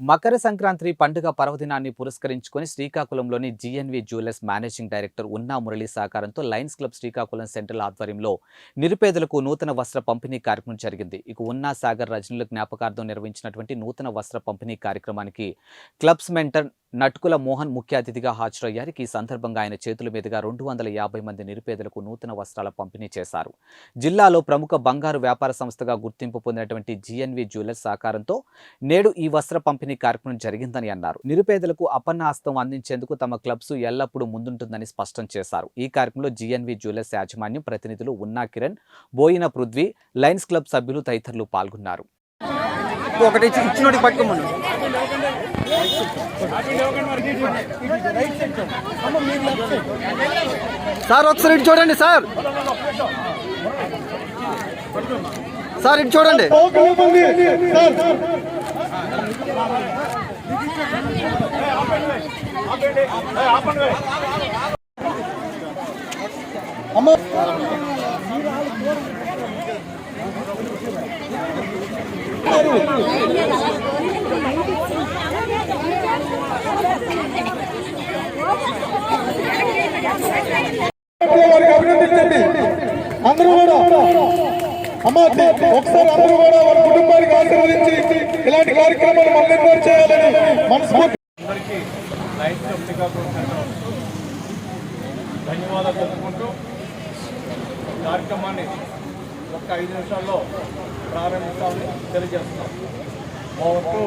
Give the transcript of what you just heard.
మకర సంక్రాంతి పండుగ పర్వదినాన్ని పురస్కరించుకొని శ్రీకాకుళంలోని జీఎన్వి జ్యువెలర్స్ మేనేజింగ్ డైరెక్టర్ ఉన్నా మురళి సహకారంతో లయన్స్ క్లబ్ శ్రీకాకుళం సెంట్రల్ ఆధ్వర్యంలో నిరుపేదలకు నూతన వస్త్ర పంపిణీ కార్యక్రమం జరిగింది. ఇక ఉన్నా సాగర్ రజనుల జ్ఞాపకార్థం నిర్వహించినటువంటి నూతన వస్త్ర పంపిణీ కార్యక్రమానికి క్లబ్స్ మెంటర్ నటుకుల మోహన్ ముఖ్య అతిథిగా హాజరయ్యారు. ఈ సందర్భంగా ఆయన చేతుల మీదుగా 250 మంది నిరుపేదలకు నూతన వస్త్రాల పంపిణీ చేశారు. జిల్లాలో ప్రముఖ బంగారు వ్యాపార సంస్థగా గుర్తింపు పొందినటువంటి జీఎన్వి జ్యువెలర్స్ సహకారంతో నేడు ఈ వస్త్ర పంపిణీ కార్యక్రమం జరిగిందని అన్నారు. నిరుపేదలకు అపన్న హస్తం అందించేందుకు తమ క్లబ్స్ ఎల్లప్పుడూ ముందుంటుందని స్పష్టం చేశారు. ఈ కార్యక్రమంలో జీఎన్వి జ్యువెలర్స్ యాజమాన్యం ప్రతినిధులు ఉన్నా కిరణ్, బోయిన పృథ్వీ, లయన్స్ క్లబ్ సభ్యులు తదితరులు పాల్గొన్నారు. సార్ ఒకసారి ఇటు చూడండి సార్ ఇటు చూడండి. అభినందించండి అందరూ కూడా. అమ్మ ఒకసారి అందరూ కూడా వారి కుటుంబానికి ఆశీర్వదించి ఇలాంటి కార్యక్రమాలు మళ్ళీ చేయాలని మనస్ఫూర్తి అందరికీ లయన్స్ క్లబ్ శ్రీకాకుళం సెంటర్ ధన్యవాదాలు తెలుపుకుంటూ కార్యక్రమాన్ని ఒక 5 నిమిషాల్లో ప్రారంభిస్తామని తెలియజేస్తున్నాం. మా వంతు